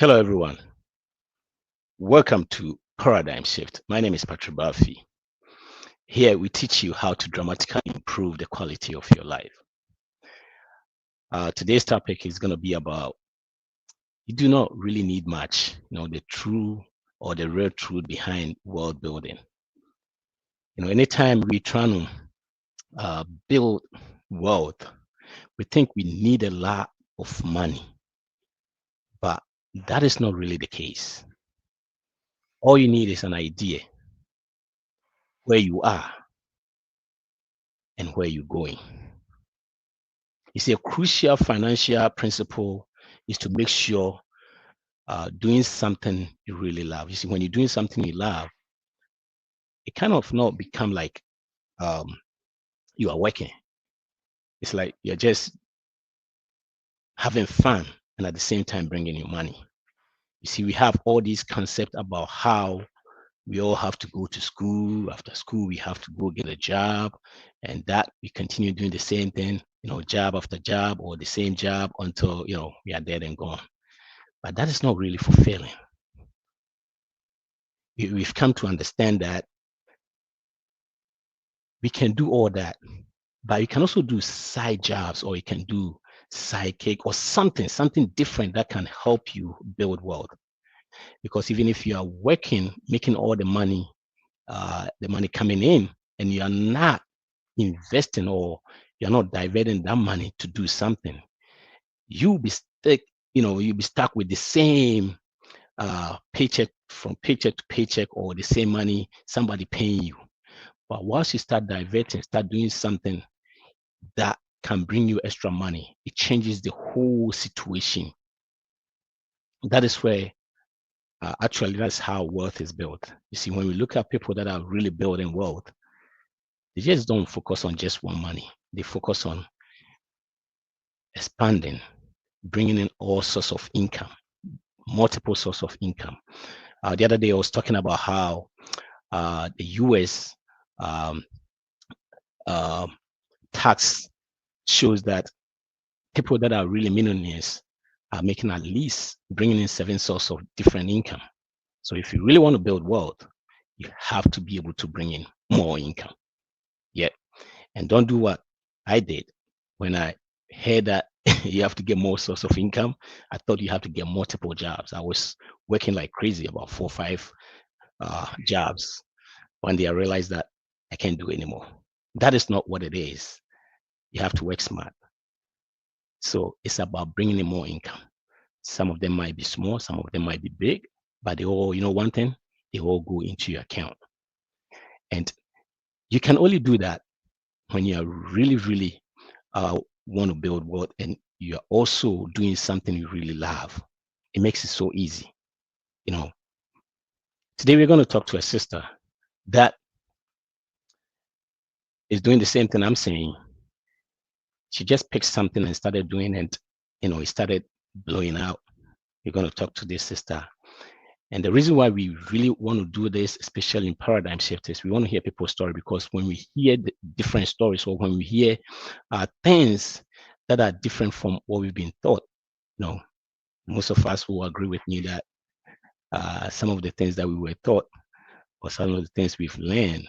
Hello, everyone. Welcome to Paradigm Shift. My name is Patrick Barfi. Here we teach you how to dramatically improve the quality of your life. Today's topic is going to be about you do not really need much, the true or the real truth behind world building. Anytime we try to build wealth, we think we need a lot of money, but that is not really the case. All you need is an idea where you are and where you're going. You see, a crucial financial principle is to make sure doing something you really love. You see, when you're doing something you love, it kind of not become like you are working. It's like you're just having fun and at the same time bringing you money. You see, we have all these concepts about how we all have to go to school. After school, we have to go get a job, and that we continue doing the same thing, job after job or the same job until we are dead and gone. But that is not really fulfilling. We've come to understand that we can do all that, but you can also do side jobs, or you can do sidekick or something different that can help you build wealth. Because even if you are working, making all the money coming in, and you are not investing or you're not diverting that money to do something, you'll be stuck with the same paycheck from paycheck to paycheck, or the same money somebody paying you. But once you start diverting, start doing something that can bring you extra money, it changes the whole situation. That is where actually that's how wealth is built. You see, when we look at people that are really building wealth, they just don't focus on just one money. They focus on expanding, bringing in all sorts of income, multiple sources of income. The other day I was talking about how the US tax shows that people that are really millionaires are making at least bringing in 7 sources of different income. So if you really want to build wealth, you have to be able to bring in more income. Yeah. And don't do what I did when I heard that you have to get more source of income. I thought you have to get multiple jobs. I was working like crazy, about 4 or 5 jobs. One day I realized that I can't do anymore. That is not what it is. You have to work smart. So it's about bringing in more income. Some of them might be small, some of them might be big, but they all, one thing, they all go into your account. And you can only do that when you are really, really want to build wealth, and you're also doing something you really love. It makes it so easy. Today we're going to talk to a sister that is doing the same thing I'm saying. She just picked something and started doing it, it started blowing out. We're going to talk to this sister. And the reason why we really want to do this, especially in Paradigm Shift, is we want to hear people's story, because when we hear the different stories, or when we hear things that are different from what we've been taught, most of us will agree with me that some of the things that we were taught, or some of the things we've learned,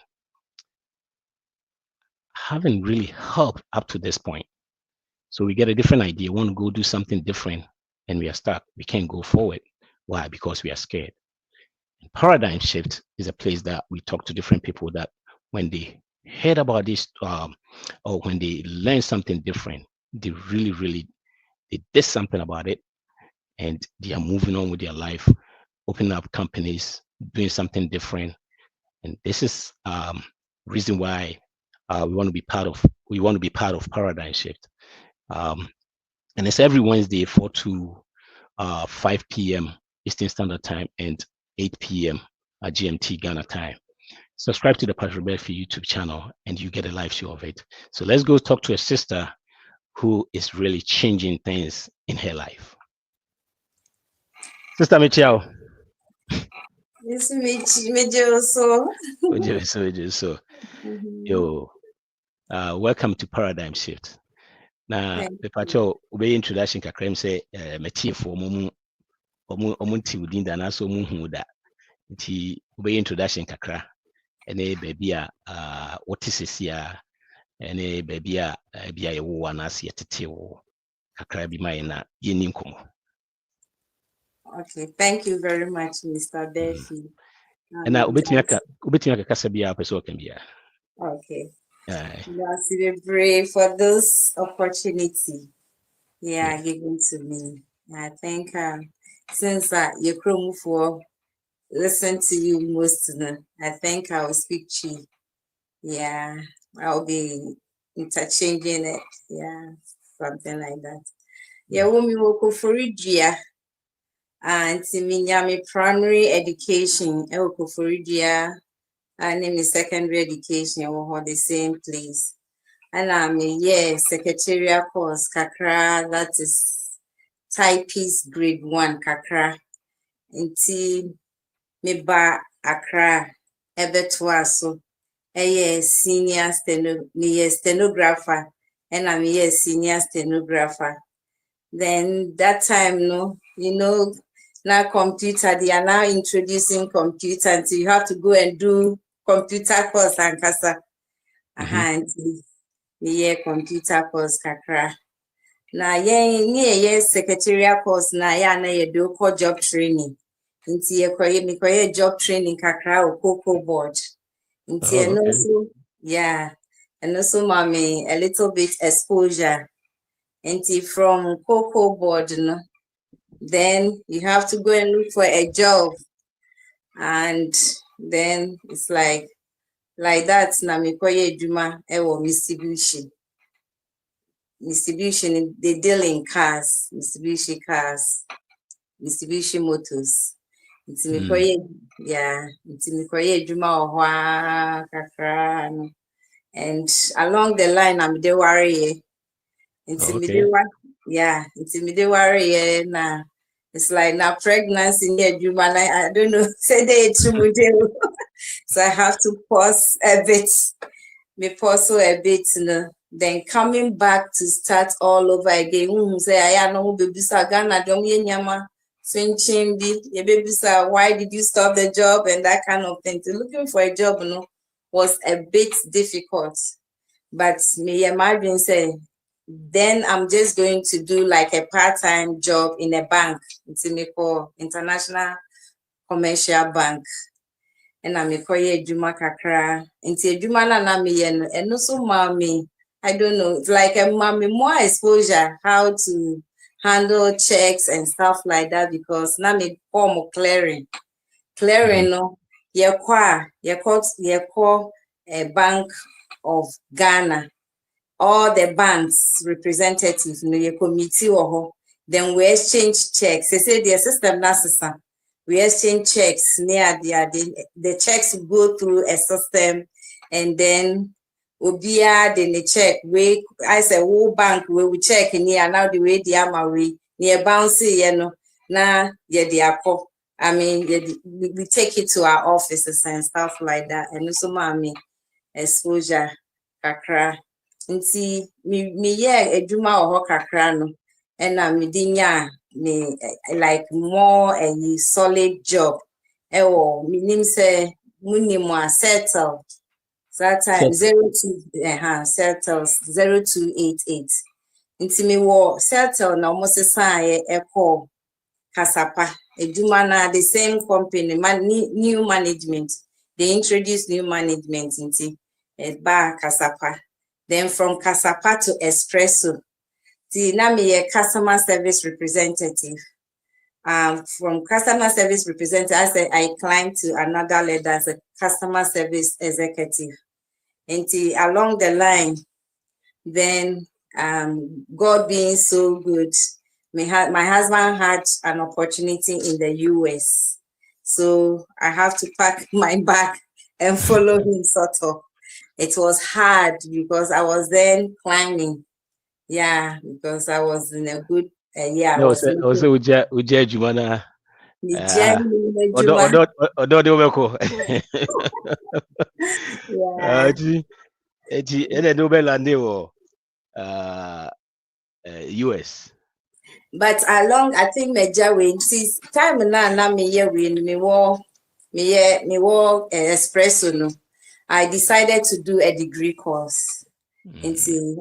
haven't really helped up to this point. So we get a different idea, want to go do something different, and we are stuck. We can't go forward. Why? Because we are scared. And Paradigm Shift is a place that we talk to different people that when they heard about this, or when they learn something different, they really, really, they did something about it, and they are moving on with their life, opening up companies, doing something different. And this is reason why we want to be part of Paradigm Shift. And it's every Wednesday, 4 to 5 p.m. Eastern Standard Time and 8 p.m. GMT Ghana time. Subscribe to the Patrick Barfi YouTube channel and you get a live show of it. So let's go talk to a sister who is really changing things in her life. Sister Michelle. Yes, Mejoso. So, yo, welcome to Paradigm Shift. Now, the Pacho, we introduction kakrem say, Metie for Mumu omunti within da na so muhu da nti ube introduction kakra ene baby a what is sia ene baby a bia ye wo na se tete wo kakra bi mai na yeni nkomo. Okay, thank you very much, Mr. Defi. And ubetimi aka kasa bia person can be. Okay. That's brave for this opportunity. Yeah, given to me. I think since your Chrome for listen to you most, I think I will speak to. Yeah, I'll be interchanging it. Yeah, something like that. Yeah, woman will for Ridia and Timinyami primary education. I will for Ridia and in secondary education. Or the same place. And I'm secretarial course, kakra, that is typist grade 1, kakra. Nti me ba Accra, ebetwa so. Senior stenographer, and I'm senior stenographer. Then that time, no, now computer, they are now introducing computer, and so you have to go and do computer course and kasa. Computer course kakra. Na secretarial course na do job training. Nti me job training kakra o Cocoa Board. Nti and also mommy a little bit exposure. Nti from Cocoa Board, then you have to go and look for a job. And then it's like that na me koye juma ewo Mitsubishi, they deal in cars, Mitsubishi cars, Mitsubishi motors. It's me koye juma ohwa kakra. And along the line I'm de worry. It's me de worry na. It's like now pregnancy near juma. I don't know, say they too. So I have to pause a bit. Me pause a bit, then coming back to start all over again. Say I know baby Ghana nyama baby why did you stop the job and that kind of thing. Looking for a job, was a bit difficult. But me imagine say then I'm just going to do like a part-time job in a bank. It's in International Commercial Bank. And I'm a juma kakra. Into juma na me and no so mommy. I don't know. It's like a mommy more exposure how to handle checks and stuff like that because now me form clearing. Clearing no call a Bank of Ghana. All the banks representatives no committee or then we exchange checks. They say the system na system. We exchange checks near the checks go through a system and then obia the check we I say whole bank we check near now the way the we near bouncy na I mean we take it to our offices and stuff like that and also mommy exposure kakra nti me eduma oho kakra no and me dinya me like more a solid job. Minim say minimum settle. That time 02 settles 0288. Nti me wo settle na almost say e call Kasapa. Eduma na the same company new management. They introduced new management nti ba Kasapa. Then from Kasapa to Espresso. Now me a customer service representative. From customer service representative, I climbed to another level as a customer service executive. And along the line, then God being so good, my husband had an opportunity in the US. So I have to pack my bag and follow him sort of. It was hard because I was then climbing. Yeah, because I was in a good No, also uja jumana. Odo de obeko. Yeah. Ene do be lande wo US. But along, I think major way, since time na me ye win me war espresso no. I decided to do a degree course. Into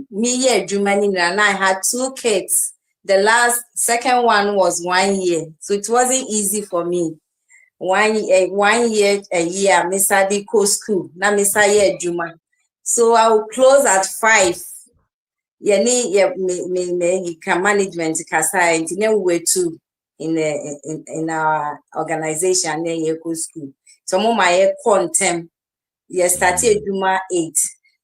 me year Germany and I had 2 kids. The second one was 1 year. So it wasn't easy for me. 1 year a year, Miss Adiko school. Now Miss Aye Juma. So I will close at 5. Me management kasa and we were 2 in our organization near school. So my contem. Yes, started Juma 8.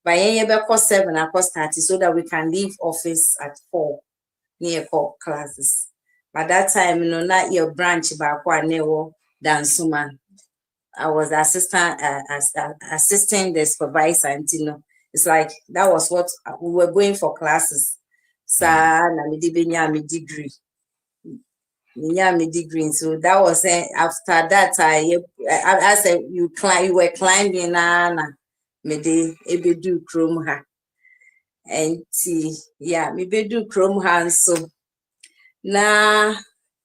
By any 7 I started so that we can leave office at 4 near classes. By that time, not your branch back one Dansuman. I was assisting the supervisor, and it's like that was what we were going for classes. So na me degree. Degree. So that was after that I said you were climbing me de ebedu krom ha. And me bedu krom ha so na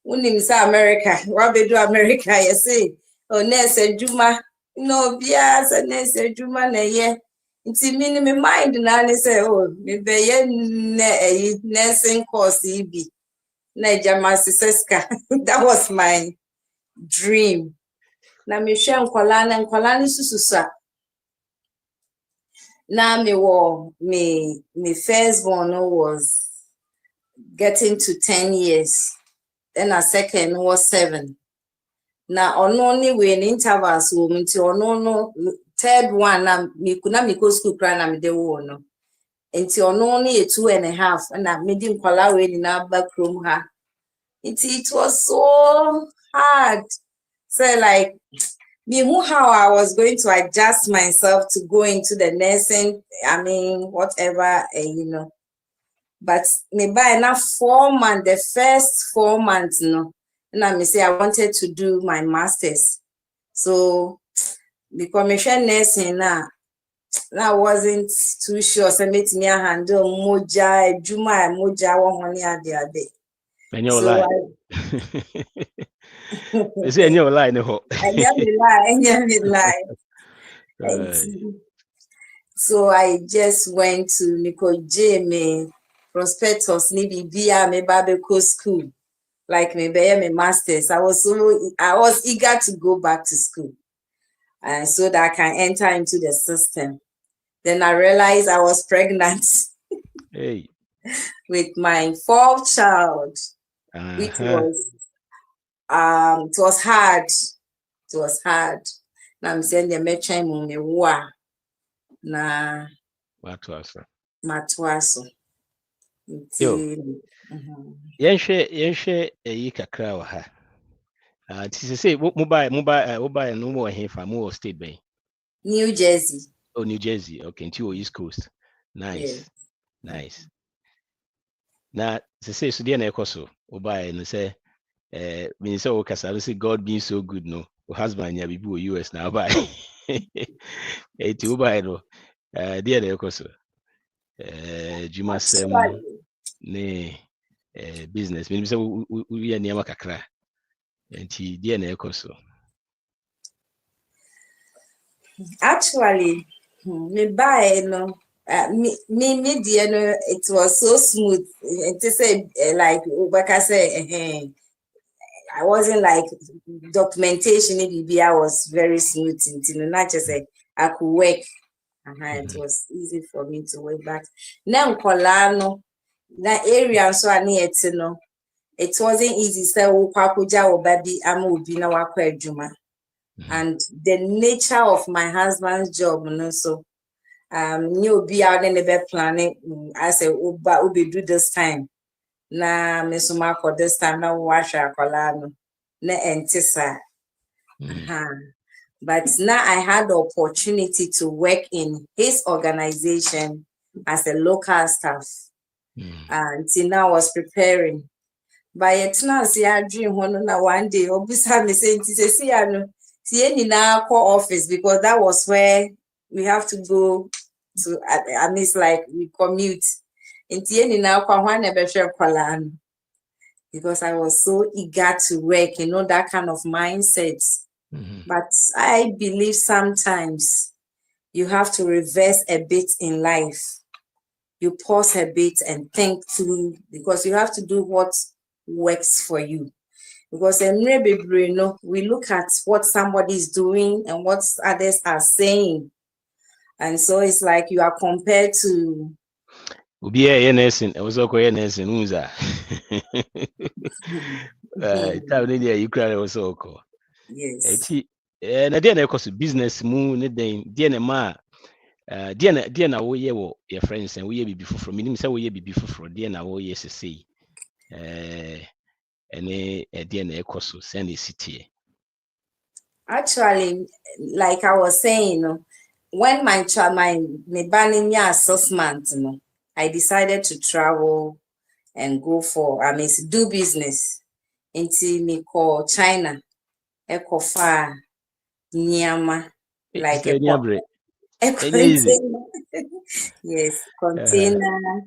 unim sa America wa bedu America say oh nurse Juma no bia sa nurse Juma na ye nti me mind na ne say oh me be ye nursing course bi na jama siseska. That was my dream. Na me hwe nkwala ne sususa. Now me firstborn was getting to 10 years. Then a second was 7. Now only we in intervals no third one na me go school cry na me de wo no. Until only a 2.5 and I made him call away in our back room ha. It was so hard. So like me who how I was going to adjust myself to go into the nursing, I mean, whatever, But me by enough 4 months, the first 4 months, and I say I wanted to do my master's. So the commission nursing now, I wasn't too sure. So me to handle moja, juma, moja, 100 a day. And your lie. You say your lie, no. I lie. So I just went to Nico J. Prospectus, maybe via me Babeko school, like me be my masters. I was eager to go back to school, and so that I can enter into the system. Then I realized I was pregnant. Hey. With my 4th child, which was it was hard. It was hard. Now I'm saying the metro me wa na matwaso. Yo. Yenhwe eyi kakra wa ha. This say mobile no more here from more state bay. New Jersey. Oh, New Jersey. Okay, into East Coast. Nice. Yeah. Nice. Now, say so dear Nekoso, Obai and say Minnesota Casa, say God being so good, no. Husband ya bibu US now by Obai no. Dear Nekoso. Juma Sem ne business. Meaning say we are near Makakra. And he dear Nekoso. Actually, me buy no. Me it was so smooth. To say like I say, I wasn't like documentation. Maybe I was very smooth. Not just say I could work. It was easy for me to work back. Now Colano, that area so I need to know. It wasn't easy. So Kwakuja or baby, I'm be na wakwe juma. And the nature of my husband's job, so new be out in the planet. I say, Ubi do this time. Na mesuma for this time na washa kolano na entisa. But now I had the opportunity to work in his organization as a local staff. Until now I was preparing. By it now see I dream one day obisa me say see ano see any na call office because that was where we have to go to. I mean it's like we commute. because I was so eager to work, that kind of mindset. But I believe sometimes you have to reverse a bit in life. You pause a bit and think through, because you have to do what works for you. Because we look at what somebody is doing and what others are saying. And so it's like you are compared to nursing. I was okay nursing. Who's that? You cried also. Yes. And then of course business moon then ma dear we your friends and we be before me say we be before dear we say and dear so send the city. Actually, like I was saying, when my banning 6 months, I decided to travel and go do business until me call China, eco far Nyama, like a container. Yes, container.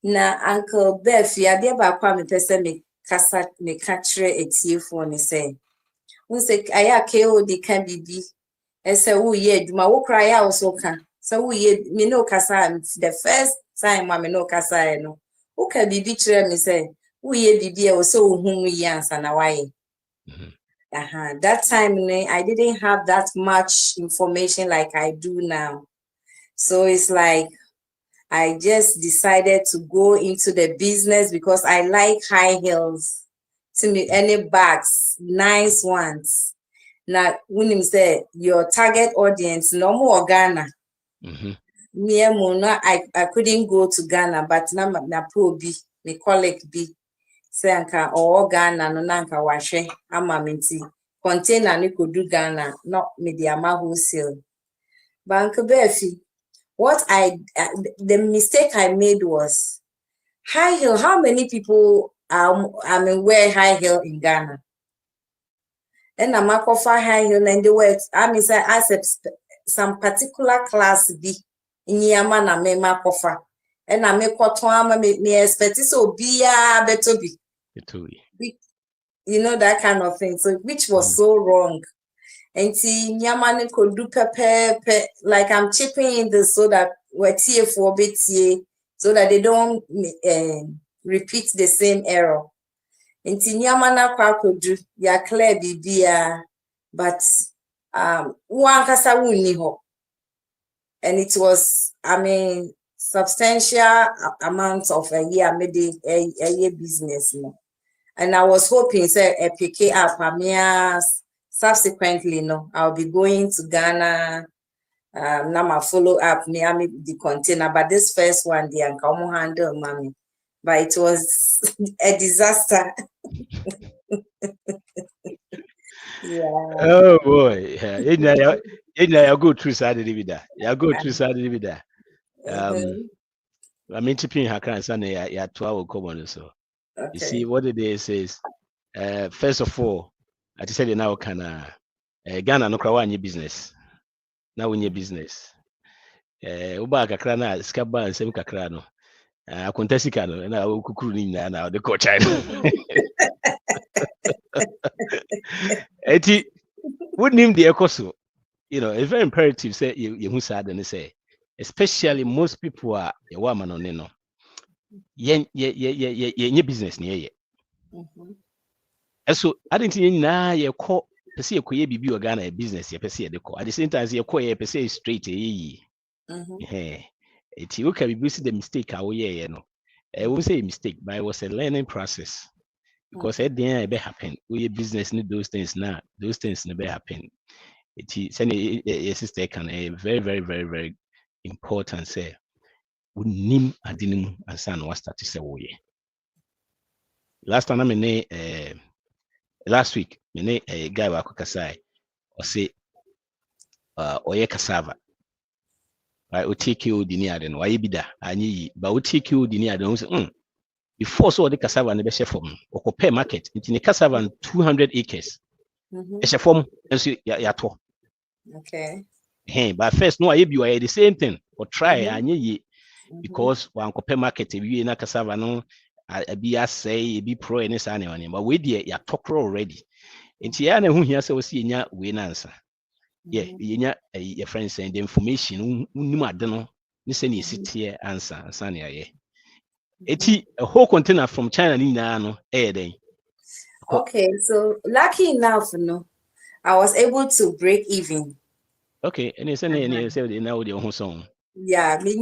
Na Uncle Beth, ya be about me person me capture a telephone say. We say aya KO can be. I say, oh yeah, my wo cry also can. So we me no kasa the first time me no kasa no. Who can be chere me say, we bibi e so hu yi ansa na why. That time I didn't have that much information like I do now. So it's like I just decided to go into the business because I like high heels. To me, any bags, nice ones. Now, when you say your target audience, no more Ghana. Me, I couldn't go to Ghana, but now na pro B, my colleague B, say anka or Ghana no nanka washe amaminti container ni could do Ghana, not media wholesale. Bank Befi. What the mistake I made was high heel. How many people wear high heel in Ghana? And I'm a high heel and the words I said some particular class B in Yamana me makofa. And I make what me expect so be better be. That kind of thing. So which was so wrong. And see, Nyamani could do pepe, like I'm chipping in this so that we're tier for bit so that they don't repeat the same error. And see, Nyamana could do ya clear bibia, but one kasa wuni ho. And it was, substantial amounts of a year made a year business. And I was hoping say a pick up subsequently, I'll be going to Ghana. Now my follow up, me the container, but this first one, the uncommon handle, mommy. But it was a disaster. Yeah. Oh boy, you go through Saturday with that. You go through Saturday with that. Tipping her can son, ya 12 common so. Okay. You see what it is first of all, I said you now can Ghana no kwa nye business. Now we need business. Uba kakra na skaba nsem kakra no. Akontesika no na kukuru ni na the coach China. Eti would name the ekoso. It's very imperative say you who sad and say, especially most people are a woman on no. Ye business near ye. So I didn't think you call per se ye bibi or Ghana a business ye per se call. At the same time you call ye per se straight ye. It you can be the mistake away, I won't say a mistake, but it was a learning process. Because at the end it happen. We business need those things now. Those things never happen. It send a sister can a very, very, very, very important say. We nim adinim and son was start to say way. Last time I last week, a guy wa kasai or say oye cassava. Right, we take you the near then why be that? I need but we take you the near then before so the cassava and the best form or compare market in the cassava 200 acres. It's a form and so yato. Okay. Hey, but first no I be the same thing or try and ye because one copy market we na cassava no be say be pro any sign on him, but we dear ya talk already. And here na who here say we see nya we answer. Yeah, nya your friend saying the information unnim ade no ni say ni sit here answer na yeah. Eti a whole container from China ni na no den. Okay, so lucky enough, no, I was able to break even. Okay, and it's any say now the whole song. Yeah, me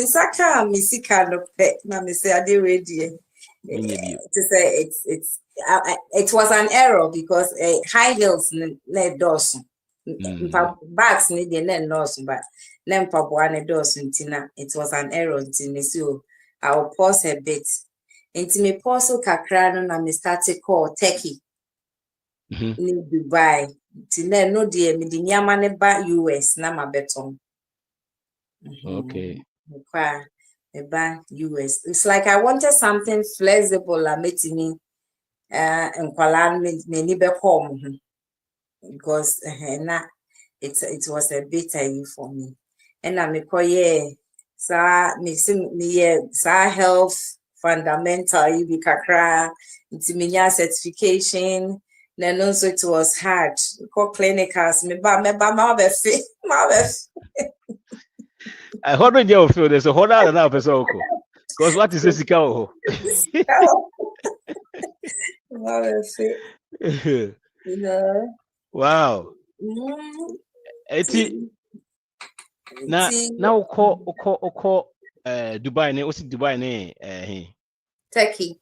saka me sika no pe na me say ade ready. To say it was an error because high heels ne dos. Bags ni de ne dos, but ne mpaboa ne dos ntina it was an error ntina, so I'll pause a bit. Nti me pause kakra no na me start call Turkey. In Dubai. Nti no de me di nyama ne ba US na ma beton. Okay. US. It's like I wanted something flexible and metini and kwalan me ni be come because it was a bit for me. And I me koye sa health fundamental you be kakra intiminya certification. Then also it was hard. Call clinicals me ba be I heard you feel there's a whole other episode. Because what is this? Wow. Now call Dubai ne osi Dubai ne Turkey.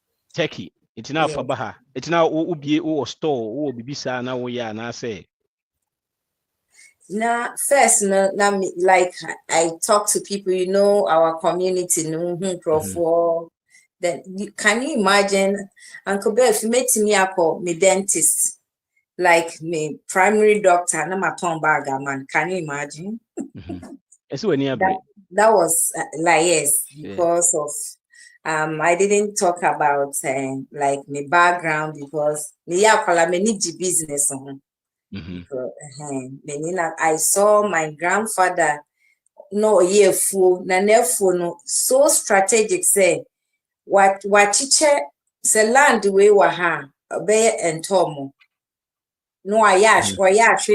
It's now for Baha. It's now ubi or store or bibisa na wo ya na say. Now, first, like I talk to people, our community, then can you imagine, Uncle Bill, if you met me, I call me dentist, like me primary doctor, na my tongue bagger man. Can you imagine? That was like yes, because of I didn't talk about like my background because me need business on. I saw my grandfather no year full no so strategic say what teacher say land we were ha be and tomo no ayash or yash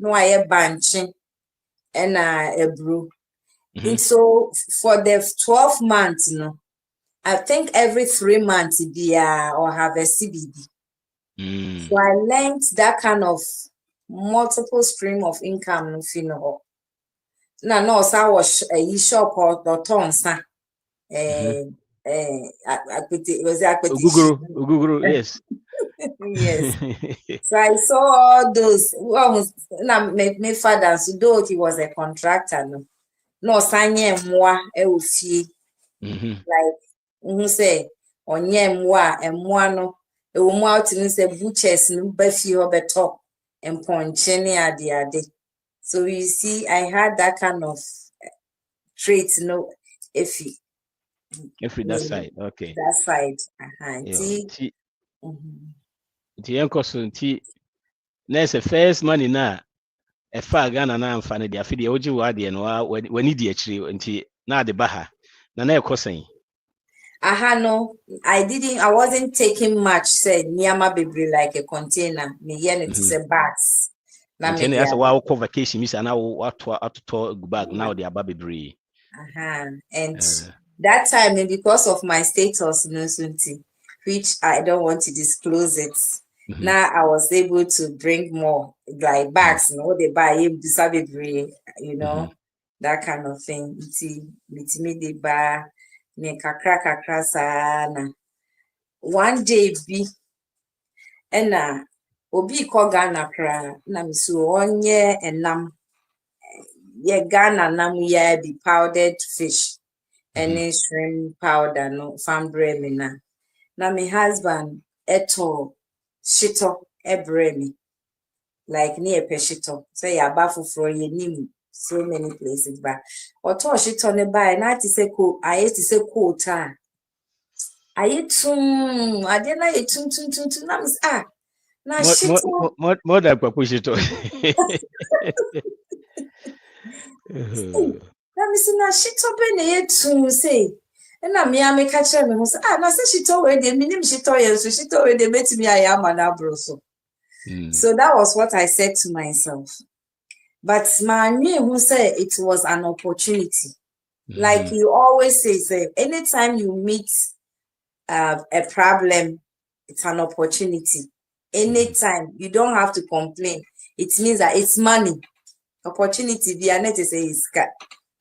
no aye banching and a brew. And so for the 12 months I think every 3 months or have a CBD. So I learned that kind of multiple stream of income no so I was a shop or tonsa Google, yes. Yes. So I saw all those my father, so though he was a contractor no sanye mwa like who say onye mwa no mwa out say butchers no ba fi obeto and ponchene ade. So you see, I had that kind of trait, if that side, okay. That side, There's a first money now. A far Ghana na amfani de afidi oji wa de no wani de achiri nti na de baha na ekosen. No, I wasn't taking much, said Niama baby like a container, me yen it is a bags. And that's why I call vacation, miss, and now what to talk back now, they are baby. And that time, because of my status, which I don't want to disclose it, now I was able to bring more like bags, they buy him disability, that kind of thing. Me they buy. Me kakra sana. One day be and obi ko Ghana kra na me so onye enam ye Ghana nam ye be powdered fish and shrimp powder no farm bread me na me husband eto shito ebre me like near peshito say ya bafufro ye nim so many places but oto shito ne buy na ti say ko aye ti say ko ta aye tum ade na ye tum na me na shito more than shito Na me say na shito be na yetu say. Na me a me catch me say na say shito we dey minim shito ye so shito we dey betimi aye ama na bro so. So that was what I said to myself. But my who said it was an opportunity. Like you always say, anytime you meet a problem, it's an opportunity. Anytime, you don't have to complain. It means that it's money. Opportunity, the net is is got.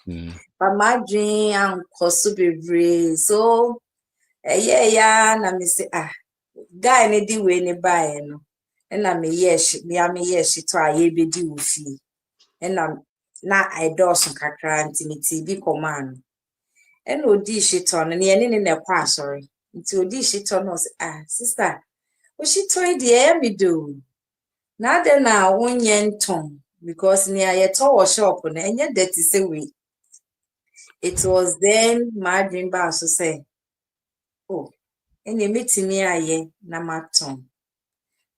But my dream and be so na me say guy ne di we ne buy no. And I me yes, me to aye be di ufi. And na I do some kakra nti bi command. And odi shiton and ye ne kwa sorry. Nti odi shiton no say sister, o shito dey me do. Na de na wonye nton because near ye to shop na enye dirty say we. It was then my dream ba so say, oh, enye metimi aye na maton.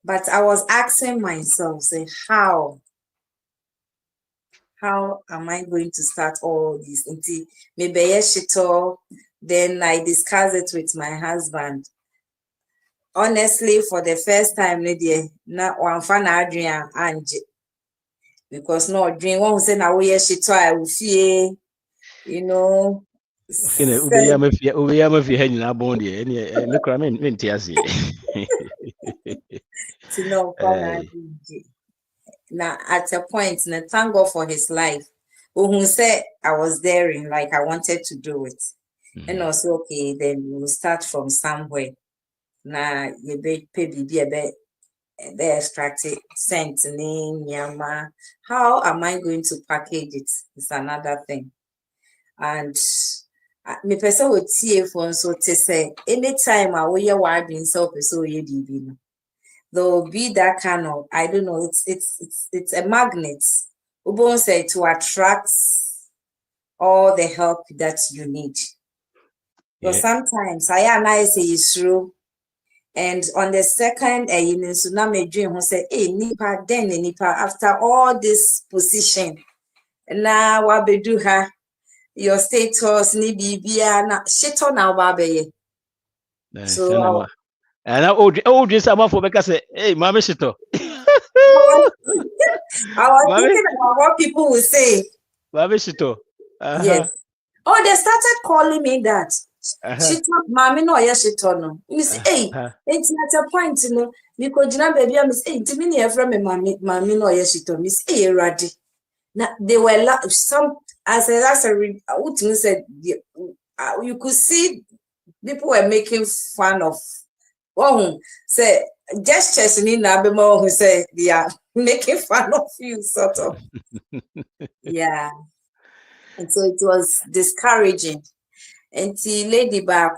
But I was asking myself, say, how am I going to start all this? Until maybe shito, then I discussed it with my husband. Honestly, for the first time, na one fan Adrian Angie. Because no dream one say na we shito I will fear, you know. Now at a point, thank God for his life. Who said I was daring, like I wanted to do it. And also, okay, then we will start from somewhere. Now you be baby a extract it, sent name, yama. How am I going to package it? It's another thing. And me person would see for so to say anytime I will hear why being so ye DB. There will be that kind of, I don't know, it's a magnet. Ubon say to attract all the help that you need. So sometimes I say it's true. And on the second, you know, dream who say, hey, nipa, then nipa, after all this position, now what be do her, your status, ni bibia, na shit on our baby. So, and I just about for because hey, Mama Shito. I was thinking about what people will say. Mama Shito. Yes. Oh, they started calling me that. Shito, mommy, no, yes, Shito, no. Miss, hey, it's not a point, you know. Because you know, baby, I miss, hey, to me, near from mommy, no, yes, Shito, Miss, hey, Raddy. Now, they were some, as a said, you could see people were making fun of. Oh, say gestures in Abemo who say they are making fun of you, sort of. Yeah. And so it was discouraging. And the lady back,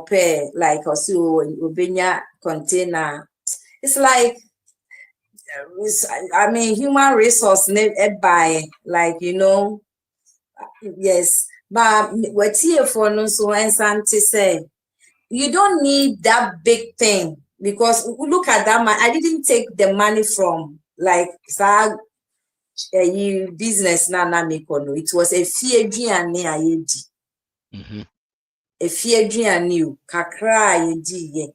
pay like also Ubenya container. It's like I mean human resource by like you know, yes. But what here for no so and to say. You don't need that big thing because look at that man. I didn't take the money from like business na mekono. It was a fear dream a fear dream kakra ye.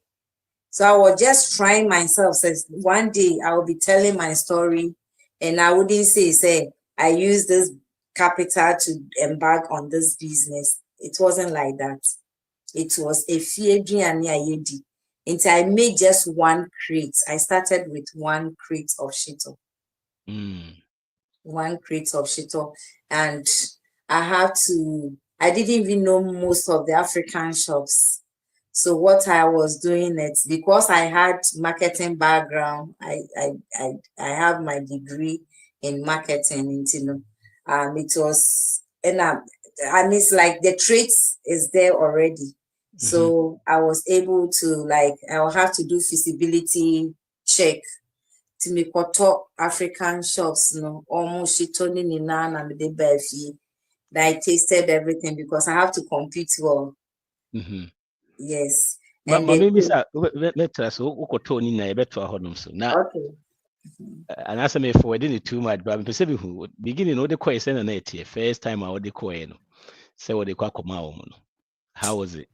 So I was just trying myself. Says one day I will be telling my story, and I wouldn't say I use this capital to embark on this business. It wasn't like that. It was a fear and until I made just one crate. I started with one crate of shito. One crate of shito. And I didn't even know most of the African shops. So what I was doing it because I had marketing background. I have my degree in marketing, you know. It was and it's like the traits is there already. So I was able to like I'll have to do feasibility check to make top African shops, no almost shitoni nina and the befi. That I tasted everything because I have to compete well. Yes. And maybe let's us okay. And as I may forward it too much, but I'm perceiving who beginning all the question and it first time I would the coin. Say what they call how was it?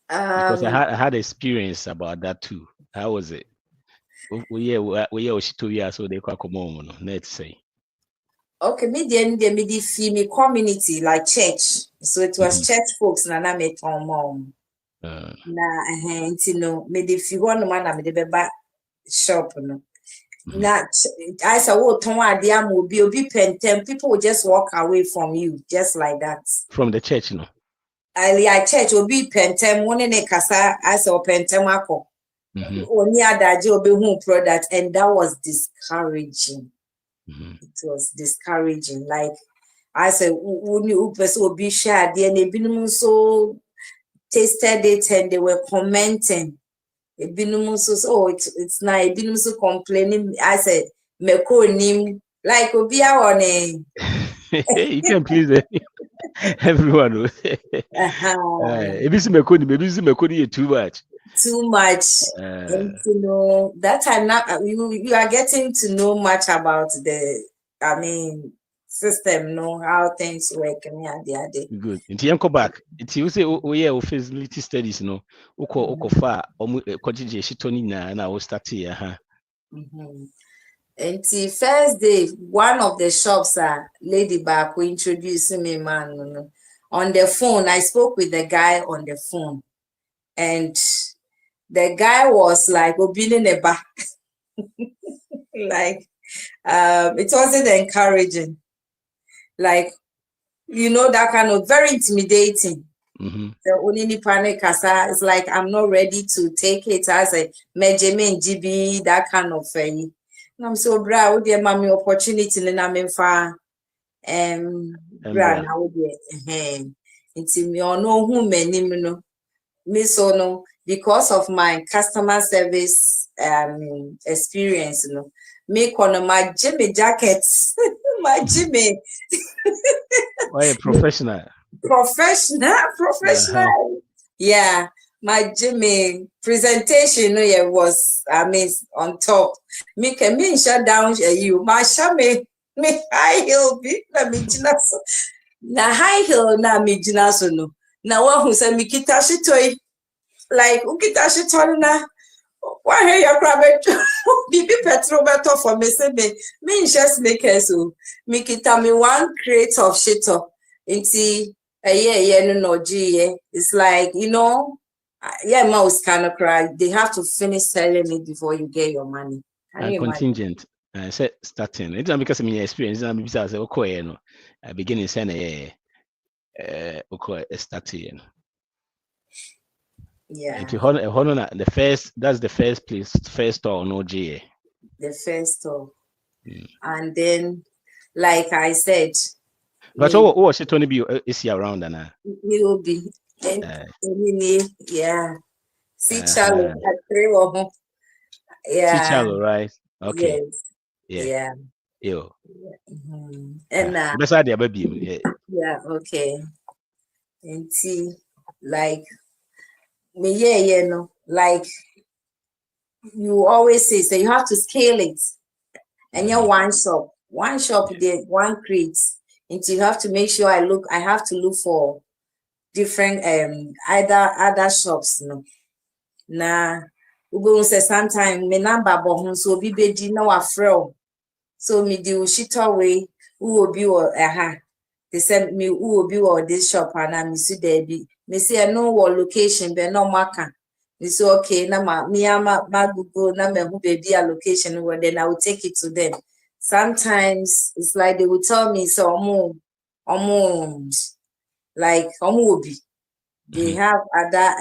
Because I had experience about that too. How was it? We so they call let's say. Okay, me the community like church. So it was church folks na met on mom. Na me the fi one man na me the beba shop no. Na I said what ton ade am obi pentem, people will just walk away from you just like that. From the church, no. I church obi pentem one ne kasa I saw pentem ako. Oni adaje obi hu product, and that was discouraging. It was discouraging. Like I said, when you person be shared there, and so tasted it and they were commenting. So it's not so complaining. I said, Mekonim, like Obia on a you can please everyone. If it's Mekoni too much. Too much. And you know that time now you are getting to know much about the system, know how things work and the other. Good. Until you come back, it's you say feasibility studies, no. Oko far continue shitoni na we start here. And the first day, one of the shops Ladybug who introduced me man on the phone. I spoke with the guy on the phone, and the guy was like Obineba. Like it wasn't encouraging. Like, you know, that kind of very intimidating. The only panic is like, I'm not ready to take it as a Mejemen GB, that kind of thing. And I'm so proud of my opportunity and I'm in far brand now. It's me or no who many me so no because of my customer service experience, you know. Make on my Jimmy jackets, my Jimmy. Why a professional? Professional. Yeah, my Jimmy presentation, was on top. Me can mean shut down you. My shame me high heel be na me jinaso. Na high heel na me jinaso no. Na one who said me kita shitoy like ukita shitoy na. Why hey your crab bibi petrol better for me say me just make so me kita me one crate of shito into no it's like, you know, mouse kind of cry. They have to finish selling it before you get your money. And contingent said starting it's not because of my experience. I'm because I okay, no beginning saying okay starting. Yeah. The first, that's the first place, first store, no GA. The first store. And then, like I said. But what should Tony be is he around and he will be. Yeah. See Charlie at 3 of them. Yeah. See Charlie, right? Okay. Yes. Yeah. Yo. And that's idea, baby. Yeah, okay. And see, like me, no, like you always say you have to scale it, and you're one shop there, one crate, and you have to make sure I have to look for different other shops, no. Nah, we go say sometimes me number but so be beji no afro, so me do shit away who will be or they send me who will be or this shop and I see there be. Me say I know what location, but no marker. Me say okay, na ma Google na me who baby a location where then I will take it to them. Sometimes it's like they will tell me so like obi. They have other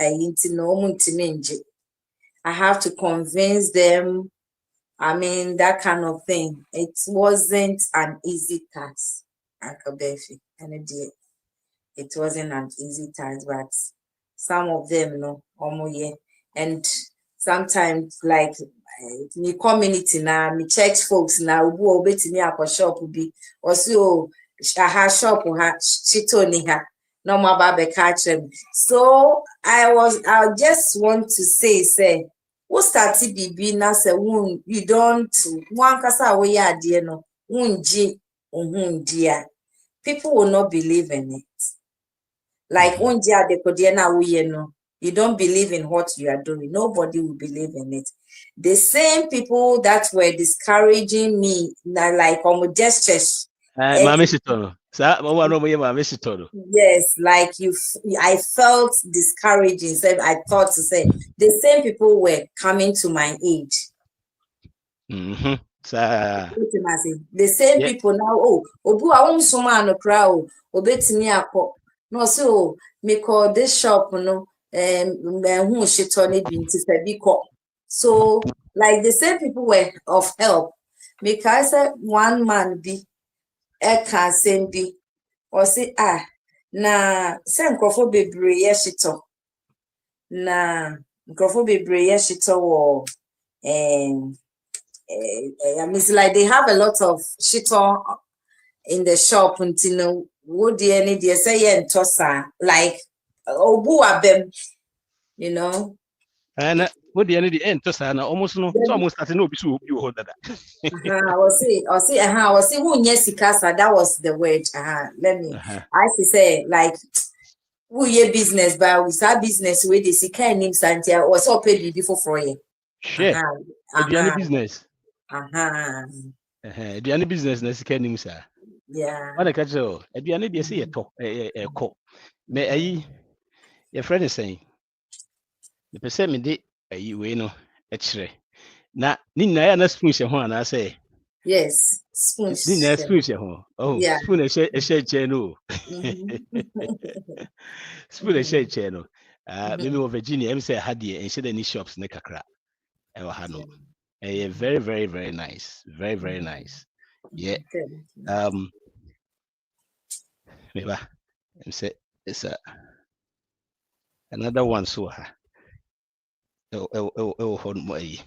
I have to convince them. I mean that kind of thing. It wasn't an easy task. It wasn't an easy task, but some of them, no, and sometimes like me community now, me church folks now, who obey me a shop will be also a shop or chito niha, no more babe catch them. So I just want to say, What started BB na say you don't one kasa we ya dear no unji dear. People will not believe in it. Like unji adekodia na we no. You don't believe in what you are doing. Nobody will believe in it. The same people that were discouraging me, like gestures. Mami Sitono. Yes, like I felt discouraging. So I thought to say the same people were coming to my aid. The same people now, obu awon soma no kra o obetimi akọ no so me call this shop no hu shito ne bi nti se bi ko. So like the same people were of help because one man bi can same bi or say na se nkrofo bebre ye shito na nkrofo bebre ye shito wo I mean, it's like they have a lot of shit in the shop until what they say and tossa like obu abem, you know. And what the end tossa na almost starting no be so you hold that. I was say who sika that was the word. Let me I say like who ye business but we start business with the sika name Santia or so pay before for you. Shit. Business. Aduane business na sika nim sa. Yeah. What I catch you. Aduane dey say e ko. Me ayi your friend is saying. The person me dey ayi we no e kire. Na ni na ya na spoon she ho ana say. Yes, spoon. Ni na spoon she ho. Oh, yeah. Spoon e share no. Spoon e share no. Me Virginia em say had the and any shops ne kakra. E wa ha no. Very, very, very nice. Very, very nice. Yeah. Maybe say it's another one. So hold my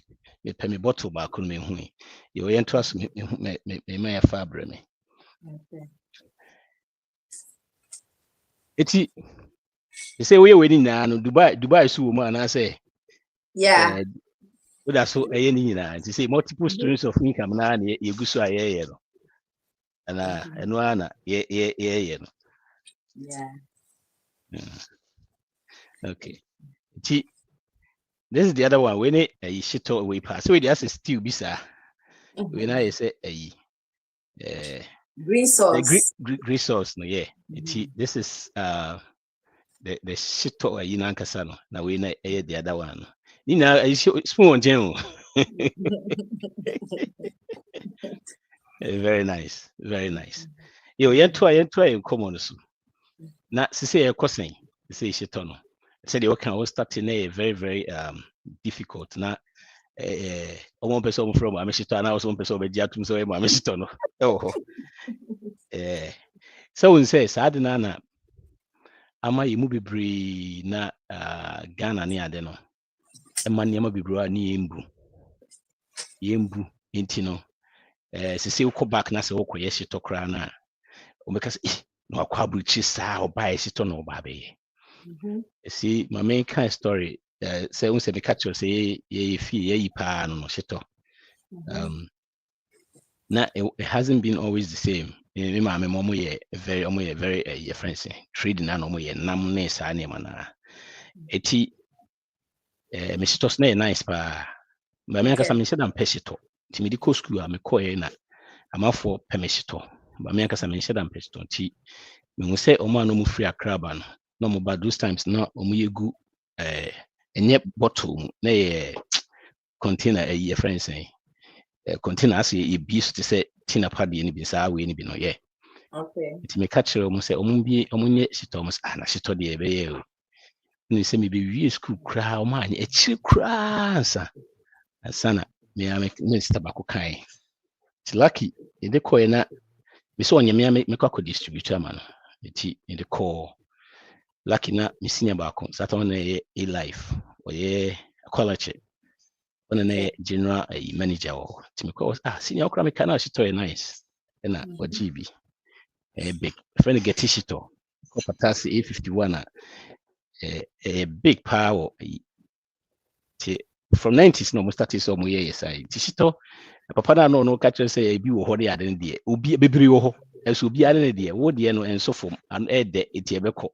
me pay me bottle back on me hui. You ain't trust me my fabric me. You say we waiting now. Dubai so man. I say yeah. That's so to say multiple streams of income na you go so and one yeah. Okay. This is the other one. When it shit away pass. So that's a still bisa. When I say green sauce. Green sauce, no, yeah. This is the shit away in Ankasano. Now we know the other one. You know, I spoon general. Very nice, very nice. You try in common. Now, say a cousin, say shitono. Said you can start in a very, very difficult. Now, one person from Amishito, and I was one person over Jatum, so I'm Amishito. Oh, so we say, Sadinana, Ama Yimubi Bree na Ghana near Deno. A man Yama Bibra ni Yembu, Intino. Say, go back na se woko yeshito krana. Because no kwabuchi sa or buy it on baby. See, my main kind of story. Say we say the catcher say ye fee ye pa no shito. Now it hasn't been always the same. My mom ye very friends trading and omo ye nam ne sa ne mana. Eti Mr. Snare nice pa. My man kasa me said am peshito. Ti medical school am ko ye na. Am for permeshito. But me kasa me said am peshito ti. Me say omo no mu free akraba no. No more bad those times no omu yegu bottle na container a friend saying container as a beast to say tina padi ni bisa we ni bi no yeah. Okay. It me catch omu say omu bi omu nye shito omu na shito de ebe ye o. Ni say me be we school cry omu ani echi cry sana me am me stabako kai. It's lucky in the coin na me so onye me kwa distributor man. Eti in the call lucky na me senior back on Saturday a life or quality on a general manager or to me cause senior crime can actually nice and what GB a big friend get tishito Patasi A51 a big power from 90s no mo started so mo yes I tishito papa na no catch say e bi wo ho de ade de obi bebiri wo ho eso obi ade de wo de no enso fom and e de etie beko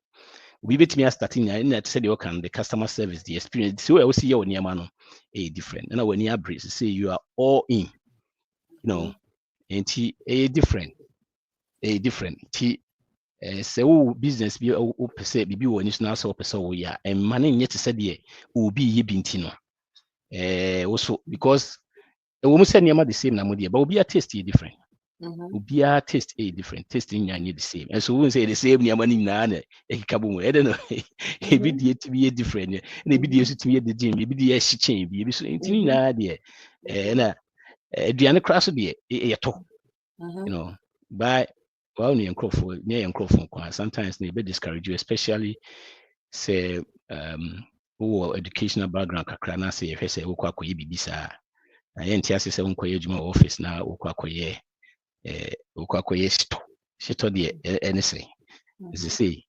obi betimi starting na say the work and the customer service the experience so we see your niema no e different na when you breeze say you are all in and different ti say wo business bi o pese bibi wo ni so na so pese wo ya and man nye te say de obi ye binti no also because we must say niema the same na mo de but obi a taste is different. Obi a taste is different. Taste in the same. And so we say the same niema ni na na e kabu I don't know. E bi die to be different. And e bi die to be the gym. E bi die change. E bi so intini na de na aduane kra so de e to. By well ni enkrofo sometimes they be discourage you, especially say who educational background kakra na say if say wokwa koye bibisa na yenti ase say wonkoye adwuma office na wokwa koye shito de anything as you say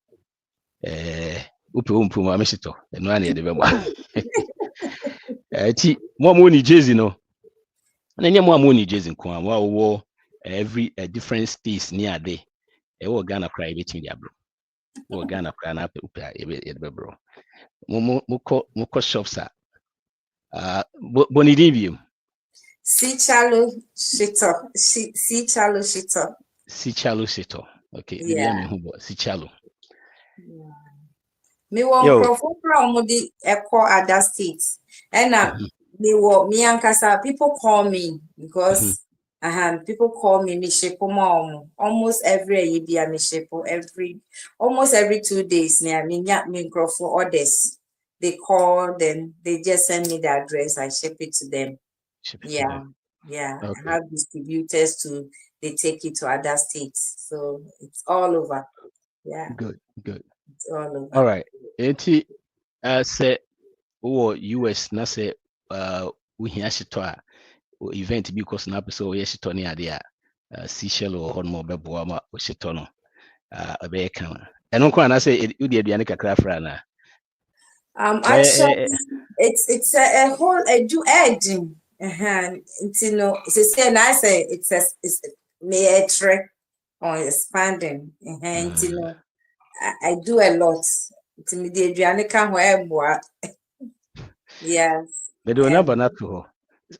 upe ma me shito no ana de beba ti mo ni Jersey no na nya mo ni Jersey nko a wo every different states near there wo Ghana cry between the abro wo Ghana cry na upe e bebro Moko shops Bonidibio. Sichalo Shito. Okay. Yeah. Sichalo. Me won from the Echo other states. And me ankasa people call me because people call me Mishepo mom. Almost every year Mishepo almost every 2 days near me for orders. They call, then they just send me the address. I ship it to them. Okay. I have distributors they take it to other states. So it's all over. Yeah. Good. It's all over. All right. Eti say US na say we hear shito event because na person we shito ni ade Seychelles or hon mo beboa ma shito no be kan. Eno kwa na say u de aduane kakra fra na. Actually, it's a whole education. It's expanding. I do a lot. Yes. But do number not to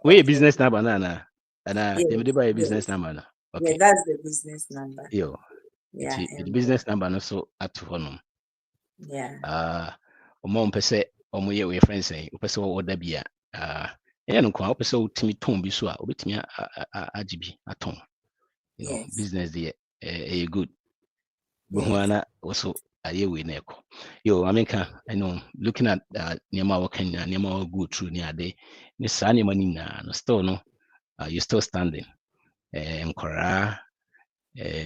we business number na buy business number. Okay. Yeah, that's the business number. Yo. Yeah. The business number no so at home. Yeah. Omo mpese omo ye we friends say opese wo da bia no kwa opese utimi ton bi so a obetimi agibi aton business there good buhwana also aye we na eko yo I know looking at niema working niema go through ni ade ni sa niema ni na no still no you still standing nkora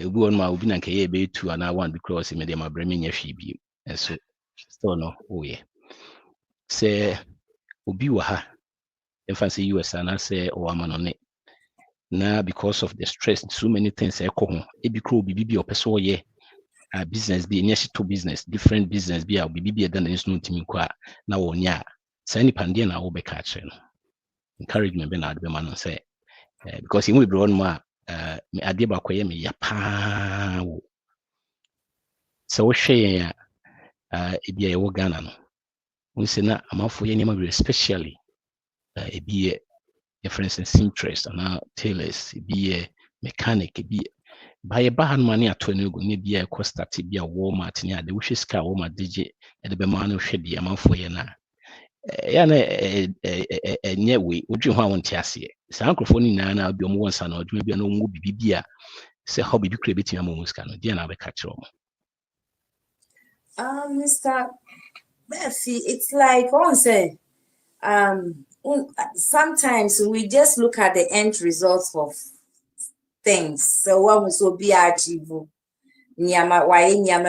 obi won ma obi na nke ye be 2 and 1 because me dem abrami nya hwe bi so still no yeah. Say obi wa ha say US and say o amanone na because of the stress so many things e ko ho e bi kro bibi opeso ye business bi to business different business bi a bibi e dan na nso ntimi ko a na wo nya say ni pande na wo be ka kire no encouragement be na ade be ma no say because you be on ma me ade ba ko ye me ya pa wo so wo hwe ya ebia ye wo Ghana no we na amafo ye niema especially ebia for instance seamstress and tailors ebia mechanic ebia by bahan money at 20 go ne bia e cost at bia Walmart ni ade wo hwe ska Walmart dije e de be ma no hwe de amafo ye na ya na enye we odwi ho awon tiase sa ankrofo ni na bi omo wonsa na odwi bia no ngo bibia se hobby bi kra betima mo muska no dia na be ka kire omo Mr. Murphy, it's like one say, sometimes we just look at the end results of things. So what was so be achieved? Nyama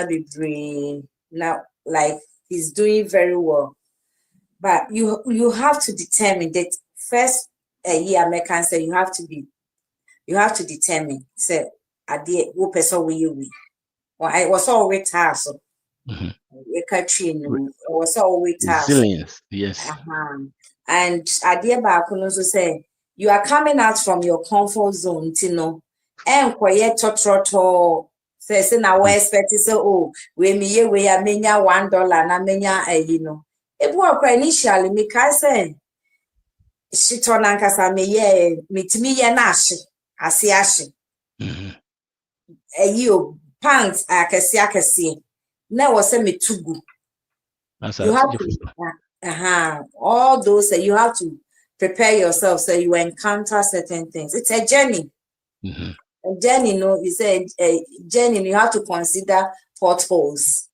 be now, like he's doing very well, but you have to determine that first year. American say you have to determine. Say, I did what person will you be? Well, I was all retired so. was always resilience. Yes. And adeɛ baako no nso say you are coming out from your comfort zone, and quiet totroto. Say na we expect say oh we me we a menya $1 na menya ebu okra initially me kai say she turn ankasa me ye metimi ye na ahye pants akese na wo say me tugu you have to all those you have to prepare yourself so you encounter certain things. It's a journey. A journey, you say a journey, you have to consider potholes.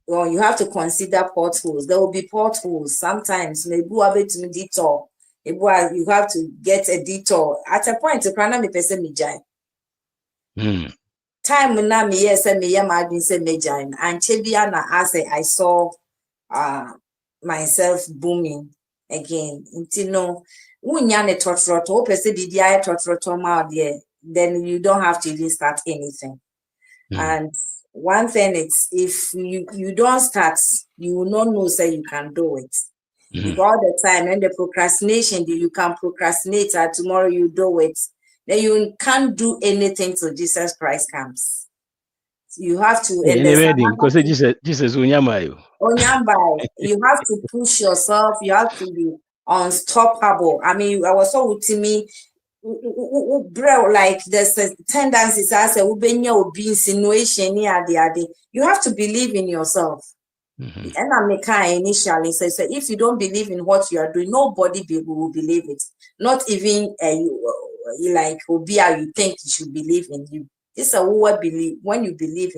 Well, you have to consider potholes. There will be potholes. Sometimes maybe to detour. You have to get a detour. At a point, me person me jai. Time na me yes me my been say me jai. And Chebiana I saw myself booming again. Unya ne totroto pese bibia totroto ma there, then you don't have to even start anything. And one thing is if you don't start, you will not know say you can do it. Because all the time and the procrastination, you can procrastinate and tomorrow you do it. Then you can't do anything till Jesus Christ comes. You have to because Jesus unyamayo. You have to push yourself, you have to be unstoppable. I mean, I was so to me, like there's a tendency to say, insinuation you have to believe in yourself. And I make initially say, so if you don't believe in what you are doing, nobody will believe it. Not even like Obia, you think you should believe in you. This is what believe when you believe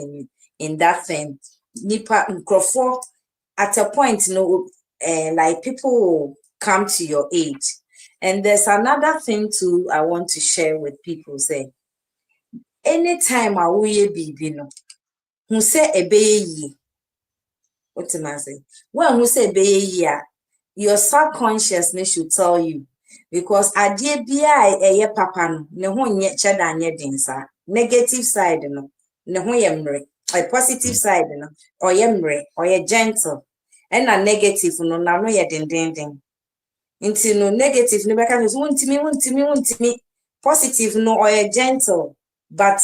in that thing. Nipa at a point, like people come to your aid. And there's another thing too I want to share with people. Say anytime I will be who say a baby, what am I saying? When who say baby, your subconsciousness should tell you, because idea be a papa no one yet dinsa negative side no a positive side no or yemre or gentle and a negative no no ye ding. Into no negative, no back want me. Positive, no or gentle, but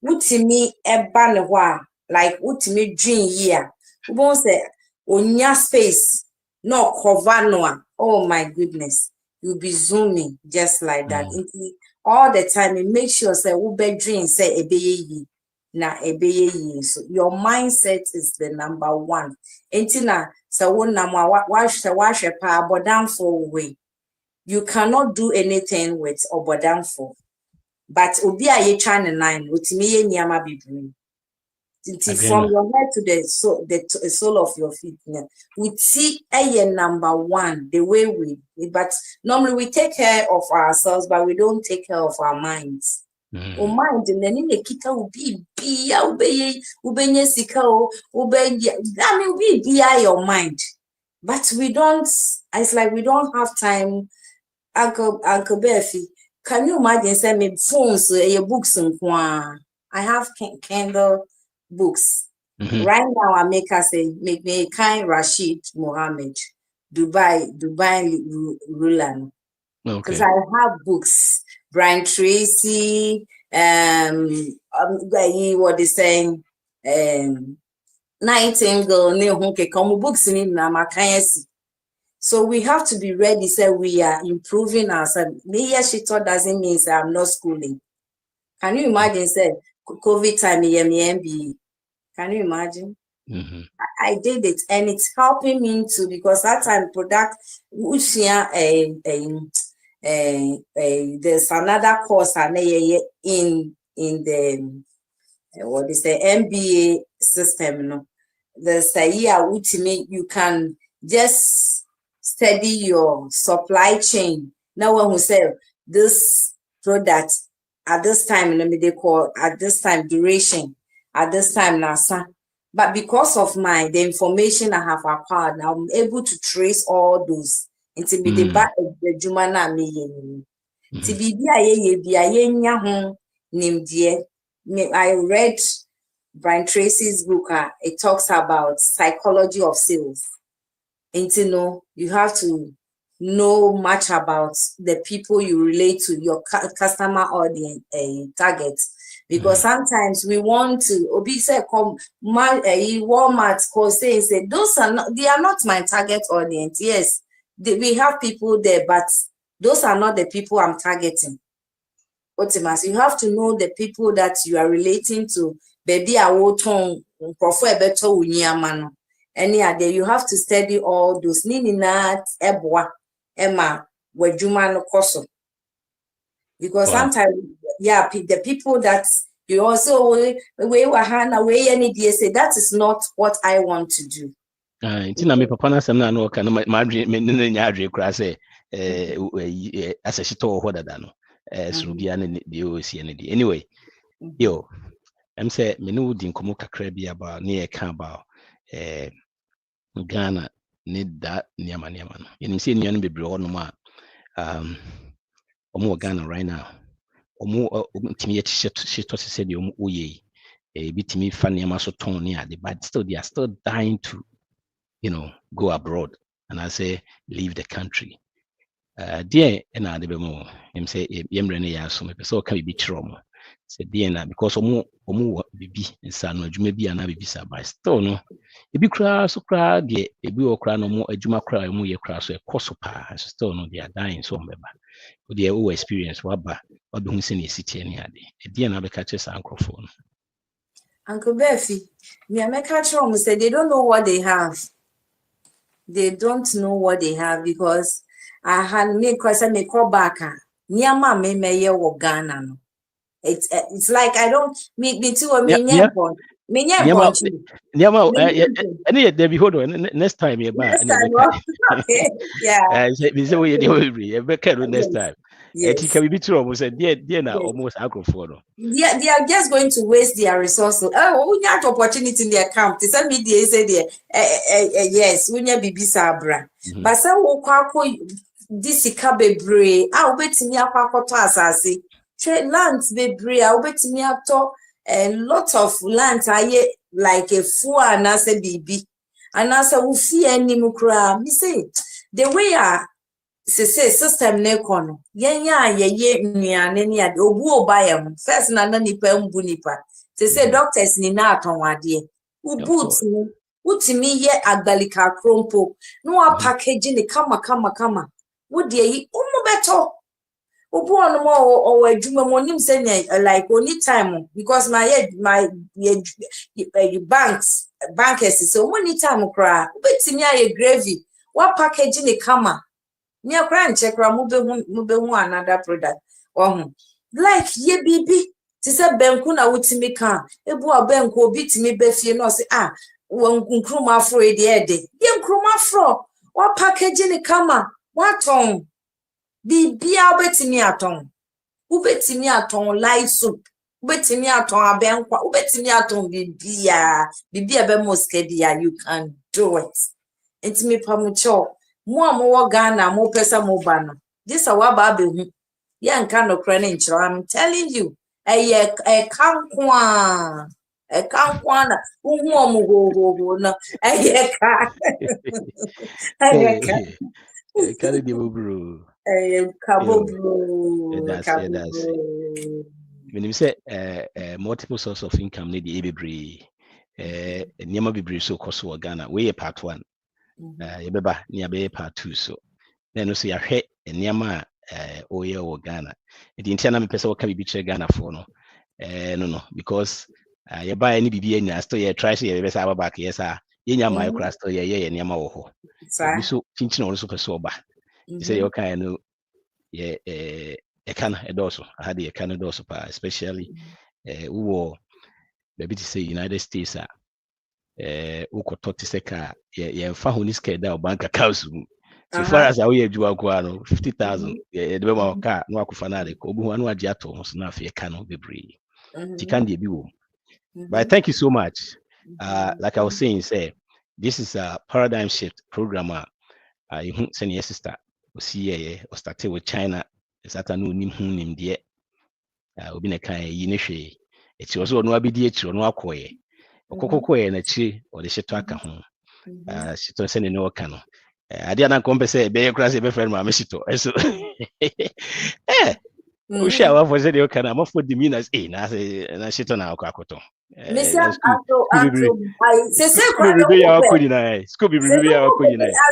me a banwa like me dream year. Who won't say on space, no cover no. Oh my goodness, you'll be zooming just like that. All the time, it makes sure say ube dream say a na ebeye. So your mindset is the number one. Entina so one wash pa bodamfo way. You cannot do anything with obodamfo. But obi a ye trying nine with me nyama bibri. From your head to the sole of your feet. We see a number one the way but normally we take care of ourselves, but we don't take care of our minds. Mind nani ne kita ubi bia ubenye sika ubenye I mean ubi bia your mind, but we don't. It's like we don't have time. Uncle Befi, can you imagine send me phones your books and I have Kindle books right now. I make me kind Rashid Mohammed Dubai Rulan because I have books. Brian Tracy, what they saying, Nightingale, come books in Namakayasi. So we have to be ready. Say we are improving ourselves. She thought doesn't mean say I'm not schooling. Can you imagine? Say COVID time, MBA. Can you imagine? I did it, and it's helping me too because that time product there's another course in the what is the MBA system. No, there's a year which mean you can just study your supply chain. Now when we say this product at this time, they call at this time duration, at this time NASA. But because of the information I have acquired, now I'm able to trace all those. Into be the back of the Jumana me. To be I read Brian Tracy's book, it talks about psychology of sales. And you have to know much about the people you relate to, your customer audience target. Because sometimes we want to say Walmart say they are not my target audience. Yes, we have people there, but those are not the people I'm targeting. Otimas, you have to know the people that you are relating to. Baby, I will turn prefer better unyamano. Any other, you have to study all those. Nini na ebwa Emma wejuma no koso. Because sometimes, the people that you also we wahana we any say that is not what I want to do. Tina me papa na sem na no ka no madwe me nya adwe kura say asashito ho dada no surubia ne de o sie ne de anyway yo em say me no di nkomo kakra bi about ne e ka about Ghana ne da niama no yenim say nnuan bebre ho no ma omo Ghana right now omo timi ye shito se de omo oye bitimi fa niama so ton ne ade but still they are still dying to go abroad and I say leave the country. Dear and I debemo him say yemrene ya so me so can be chrom. Say dear na because omo bibi nsa no adwuma bi ana bibi sa by still no ebi kra so kra de ebi okra no mo adwuma kra mo ye kra so e koso pa still no they are dying so mbeba. They are experience waba obi se na esiti ani ade. Dear na be catch us microphone. Uncle Befi, me catch home say they don't know what they have. They don't know what they have because I had me call back. Niama me wo Ghana no. It's like I don't me too or me nyepon. Me nyepon. Any there be hold on next time you back. Okay. Yeah. Me say we next time. Yes. Can we be true? Almost dear now almost agro. Yeah, they are just going to waste their resources. Oh, we have opportunity in their camp. They me they say yes, we need bibi sabra. But some will this bebre. I bet me akwakoto asase. Land bebre. I bet me ato a lot of land. I like a fool and I say bibi. And I say we fear any mukra. Me say the way say system ne kono yenya ye nnuane ne ade obu obaya mu first na nipa mbu nipa say doctors ni na atonwade uboot ni utimi ye agbalika krompo no a package ni kama wo de yi umu beto obu onu mo o adwuma mo nim say like only time because my bankers so money time kra ubetimi aye gravy wa package ni kama near crime check mube another product. Like ye bibi. Tisa benku na wutimi kan. Ebu abenku obi timi befie no say nkruma fro e de. Ye nkruma fro. Wa package ni kama. Wa ton. Bibi obetimi aton. Ubetimi aton live soup. Ubetimi aton abenkwa. Ubetimi aton bibia. Bibia be moskedia. You can do it. Intimi pamucho. Mo Ghana mo pesa mo bana. This awaba be hu. Ye nka no kra ne nchiro. I'm telling you. Kankwa na uhu omugo na ka. Carry the bro. That's. When you say multiple source of income need the ebebre niama bebre so koso Ghana. We part 1. Yebeba niabe part 2 so then so yahwe niama oye o Ghana the intia me pesa waka bibi chere Ghana for no no because yeba any bibi anya still ye try say yebesa aba back yes yenya my class still ye niama wo ho so chinchin also pesa oba say you kind no ye can edoso I had ye can edoso pa especially wo maybe to say United States ukoto seka ye mfa ho ni skeda bank account so far as we adwua kwa no 50,000 ye de ma ka no akufa na de ko obu anu agi ato ho so na afie ka no bebre ti kan de bi wo but thank you so much like I was saying say this is a paradigm shift program you send your sister o see ye o started with China is that no nim hu nim de obi na kan yi ne hwe It was no abidi no akoye. Okokoye na chi or the shito aka ho. Shito se ne no ka no. Ade na kompe se be kura se be friend ma shito. So we share what for say the ka na mo for the meaners na say na shito na akoto. Mr.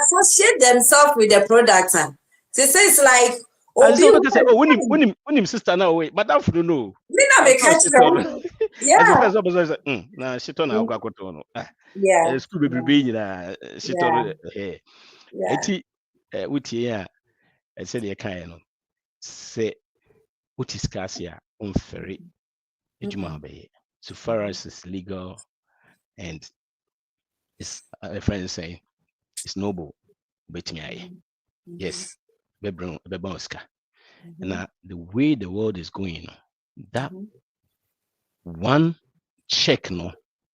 Associate themselves with the product. They say it's like when sister now wait, but that don't know. Yeah. Nah, she turn out no. Yeah. School be she told hey. I said you kind of say what is cassia on ferry. So far as it's legal and it's a friend saying it's noble, but yes, Bebonska. And the way the world is going, that one check, no,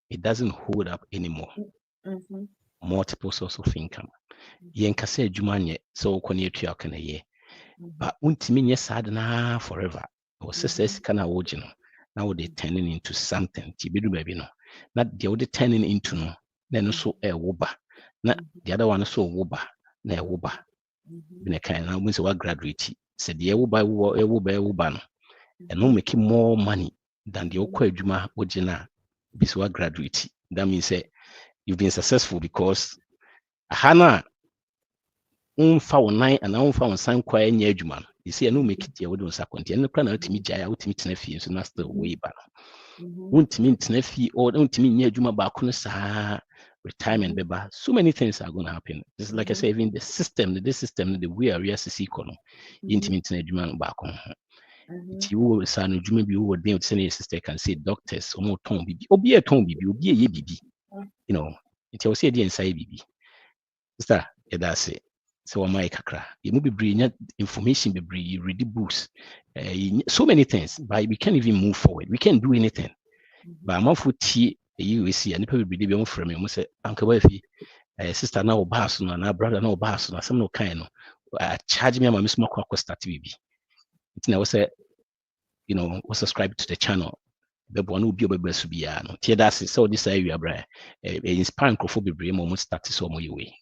it doesn't hold up anymore. Multiple sources of income. Yen kase jumanye so kwenye tuya kana ye. But untimi nye sad na forever. Or sisters kana wojino. Now they turning into something. Tibidu baby no. Not the other turning into no. Then also a woba. Not the other one also woba. Na woba. Bine kind na when we graduate. Said the woba no. And no making more money than the okwa juma ojina biswa graduate. That means you've been successful because hana unfa wonai and unfa wonsan kwa enye adwuma. You see, I no make it here with us akonti. And plan ultimate jaya ultimate tenafi so that's the way back. Ultimate tenafi or ultimate nye adwuma ba kuno sa retirement beba. So many things are going to happen. Just like I say, even the system, the way we are see kono. Ultimate adwuma ba kono. You will say no adwuma bi wo den say sister can say doctors omo ton bibi. Obi e ton bibi, obi e ye bibi. You know, it will say the inside bibi. Sister, that's it. So my kakra, you be bring information, be bring you read the books, so many things. But we can't even move forward. We can't do anything. But I'm off with tea. You see, and people be on from me. I say, Uncle Wifey, sister now bass no, now brother now bass no, some no kind no. Charge me, my smoke or start TV. It's now say, you know, was subscribe to the channel. The one will be able to be no. That's so this area, bra. Inspiring crofobia brain almost started so more way.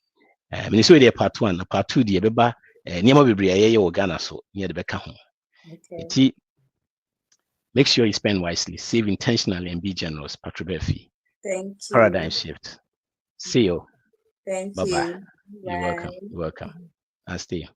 When so the part 1, part 2, the beba near be bria Ghana so near the beka home. Okay. Make sure you spend wisely, save intentionally, and be generous. Patribefi. Thank you. Paradigm shift. See you. Thank Bye-bye. you. You're welcome. You're welcome. And stay.